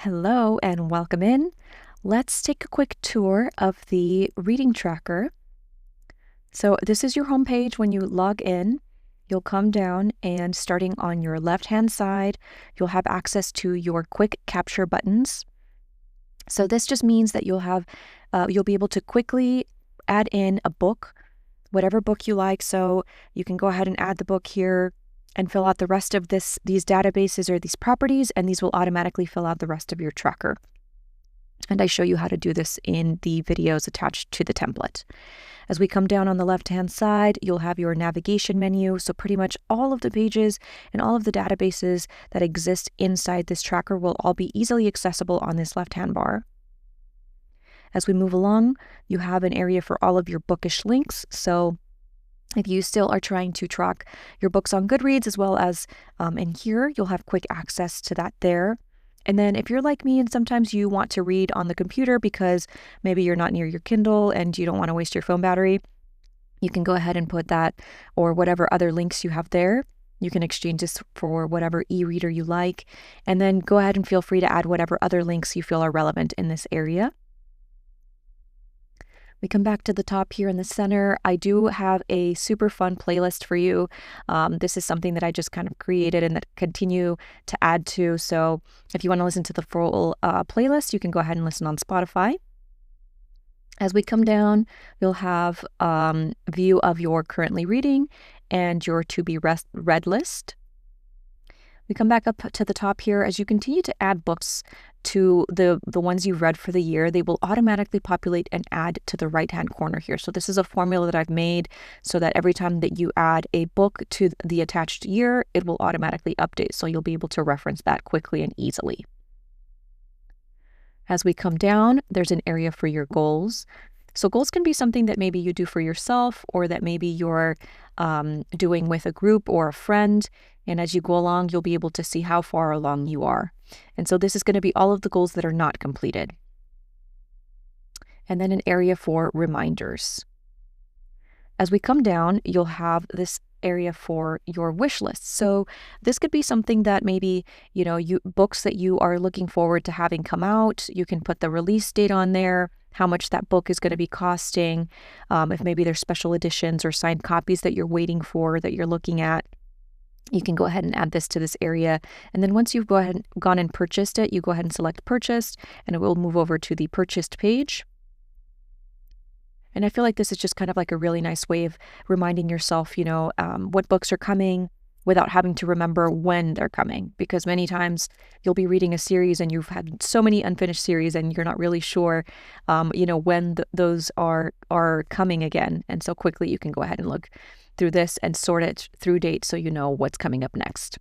Hello and welcome in. Let's take a quick tour of the reading tracker. So this is your home page. When you log in, you'll come down and starting on your left-hand side, you'll have access to your quick capture buttons. So this just means that you'll be able to quickly add in a book, whatever book you like. So you can go ahead and add the book here and fill out the rest of these databases or these properties, and these will automatically fill out the rest of your tracker. And I show you how to do this in the videos attached to the template. As we come down on the left-hand side, you'll have your navigation menu. So pretty much all of the pages and all of the databases that exist inside this tracker will all be easily accessible on this left-hand bar. As we move along, you have an area for all of your Bookish links. So if you still are trying to track your books on Goodreads as well as in here, you'll have quick access to that there. And then if you're like me and sometimes you want to read on the computer because maybe you're not near your Kindle and you don't want to waste your phone battery, you can go ahead and put that or whatever other links you have there. You can exchange this for whatever e-reader you like, and then go ahead and feel free to add whatever other links you feel are relevant in this area. We come back to the top here in the center. I do have a super fun playlist for you. This is something that I just kind of created and that continue to add to. So if you want to listen to the full playlist, you can go ahead and listen on Spotify. As we come down, you'll have view of your currently reading and your to be read list. We come back up to the top here. As you continue to add books to the ones you've read for the year, they will automatically populate and add to the right-hand corner here. So this is a formula that I've made so that every time that you add a book to the attached year, it will automatically update. So you'll be able to reference that quickly and easily. As we come down, there's an area for your goals. So goals can be something that maybe you do for yourself or that maybe you're doing with a group or a friend. And as you go along, you'll be able to see how far along you are. And so this is going to be all of the goals that are not completed. And then an area for reminders. As we come down, you'll have this area for your wish list. So this could be something that maybe, books that you are looking forward to having come out. You can put the release date on there, how much that book is going to be costing, if maybe there's special editions or signed copies that you're waiting for that you're looking at. You can go ahead and add this to this area. And then once you've gone and purchased it, you go ahead and select purchased, and it will move over to the purchased page. And I feel like this is just kind of like a really nice way of reminding yourself, what books are coming without having to remember when they're coming. Because many times you'll be reading a series and you've had so many unfinished series and you're not really sure, when those are coming again. And so quickly you can go ahead and look through this and sort it through date so you know what's coming up next.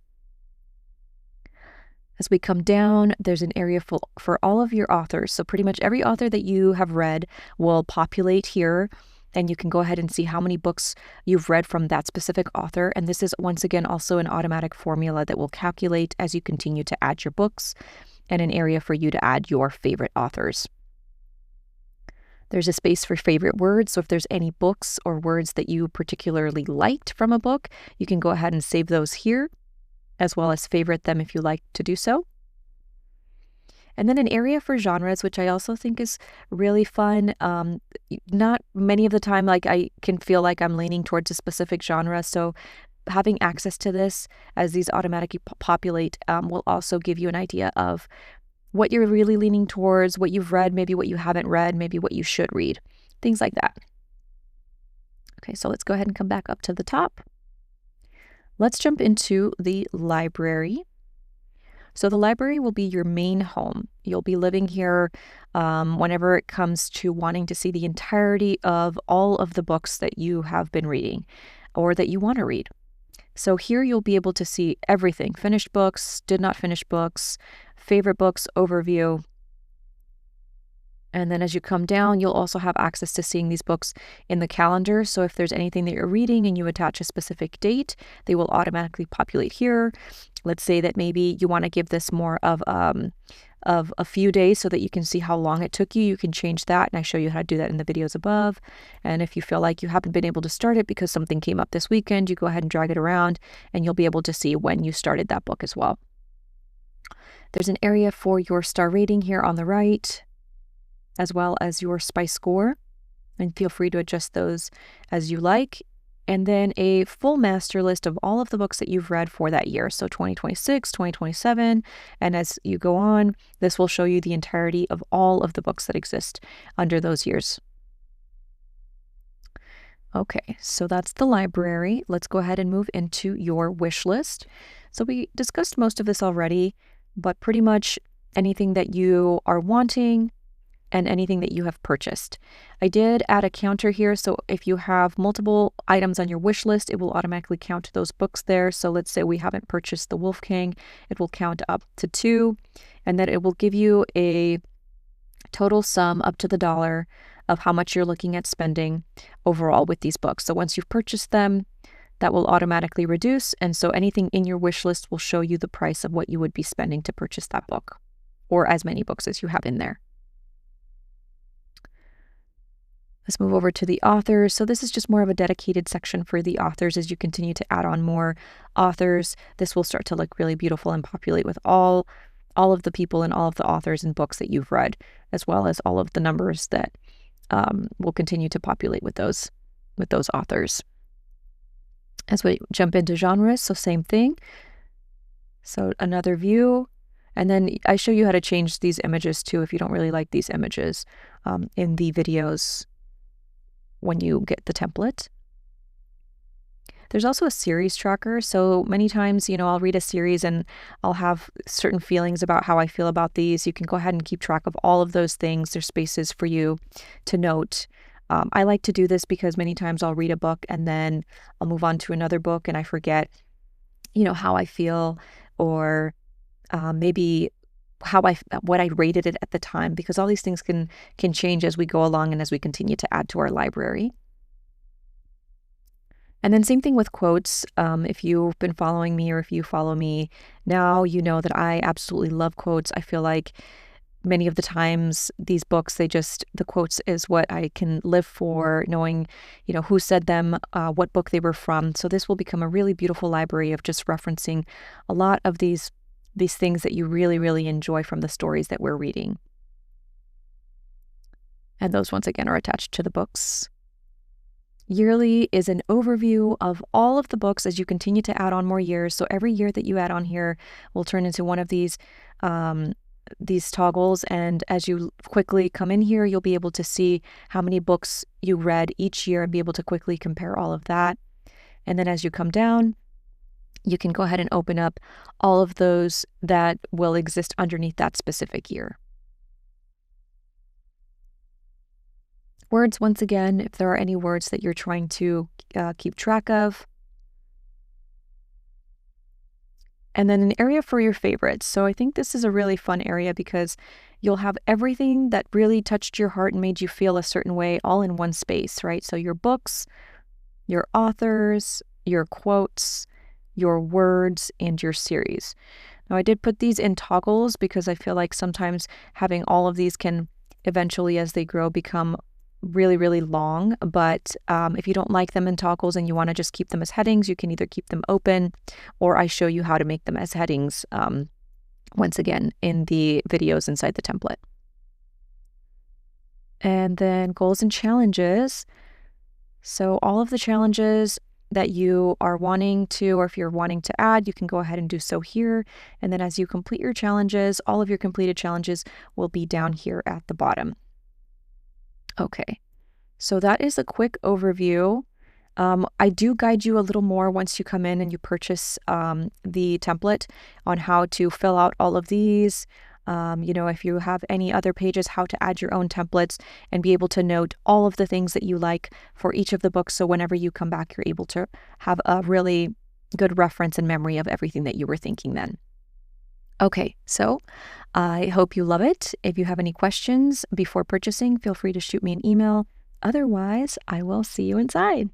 As we come down, there's an area for all of your authors. So pretty much every author that you have read will populate here, and you can go ahead and see how many books you've read from that specific author. And this is once again also an automatic formula that will calculate as you continue to add your books, and an area for you to add your favorite authors. There's a space for favorite words. So if there's any books or words that you particularly liked from a book, you can go ahead and save those here, as well as favorite them if you like to do so. And then an area for genres, which I also think is really fun. Not many of the time, I can feel like I'm leaning towards a specific genre. So having access to this as these automatically populate will also give you an idea of what you're really leaning towards, what you've read, maybe what you haven't read, maybe what you should read, things like that. Okay, so let's go ahead and come back up to the top. Let's jump into the library. So the library will be your main home. You'll be living here whenever it comes to wanting to see the entirety of all of the books that you have been reading or that you want to read. So here you'll be able to see everything: finished books, did not finish books, favorite books, overview. And then as you come down, you'll also have access to seeing these books in the calendar. So if there's anything that you're reading and you attach a specific date, they will automatically populate here. Let's say that maybe you want to give this more of a few days so that you can see how long it took you. You can change that, and I show you how to do that in the videos above. And if you feel like you haven't been able to start it because something came up this weekend, you go ahead and drag it around, and you'll be able to see when you started that book as well. There's an area for your star rating here on the right, as well as your spice score, and feel free to adjust those as you like. And then a full master list of all of the books that you've read for that year. So 2026, 2027, and as you go on, this will show you the entirety of all of the books that exist under those years. Okay, so that's the library. Let's go ahead and move into your wish list. So we discussed most of this already, but pretty much anything that you are wanting and anything that you have purchased. I did add a counter here, so if you have multiple items on your wish list, it will automatically count those books there. So let's say we haven't purchased the Wolfgang, it will count up to 2, and then it will give you a total sum up to the dollar of how much you're looking at spending overall with these books. So once you've purchased them, that will automatically reduce, and so anything in your wish list will show you the price of what you would be spending to purchase that book, or as many books as you have in there. Let's move over to the authors. So this is just more of a dedicated section for the authors. As you continue to add on more authors, this will start to look really beautiful and populate with all of the people and all of the authors and books that you've read, as well as all of the numbers that will continue to populate with those authors. As we jump into genres, so same thing. So another view, and then I show you how to change these images too if you don't really like these images in the videos when you get the template. There's also a series tracker. So many times, I'll read a series and I'll have certain feelings about how I feel about these. You can go ahead and keep track of all of those things. There's spaces for you to note. I like to do this because many times I'll read a book and then I'll move on to another book and I forget, how I feel, or maybe what I rated it at the time, because all these things can change as we go along and as we continue to add to our library. And then same thing with quotes. If you've been following me or if you follow me now, you know that I absolutely love quotes. I feel like many of the times these books, the quotes is what I can live for, knowing, who said them, what book they were from. So this will become a really beautiful library of just referencing a lot of these things that you really, really enjoy from the stories that we're reading. And those, once again, are attached to the books. Yearly is an overview of all of the books as you continue to add on more years. So every year that you add on here will turn into one of these toggles. And as you quickly come in here, you'll be able to see how many books you read each year and be able to quickly compare all of that. And then as you come down, you can go ahead and open up all of those that will exist underneath that specific year. Words, once again, if there are any words that you're trying to keep track of. And then an area for your favorites. So I think this is a really fun area because you'll have everything that really touched your heart and made you feel a certain way all in one space, right? So your books, your authors, your quotes, your words, and your series. Now I did put these in toggles because I feel like sometimes having all of these can eventually, as they grow, become really, really long. But if you don't like them in toggles and you want to just keep them as headings, you can either keep them open, or I show you how to make them as headings once again in the videos inside the template. And then goals and challenges. So all of the challenges that you are wanting to, or if you're wanting to add, you can go ahead and do so here. And then as you complete your challenges, all of your completed challenges will be down here at the bottom. Okay, so that is a quick overview. I do guide you a little more once you come in and you purchase the template on how to fill out all of these. If you have any other pages, how to add your own templates and be able to note all of the things that you like for each of the books. So whenever you come back, you're able to have a really good reference and memory of everything that you were thinking then. Okay, so I hope you love it. If you have any questions before purchasing, feel free to shoot me an email. Otherwise, I will see you inside.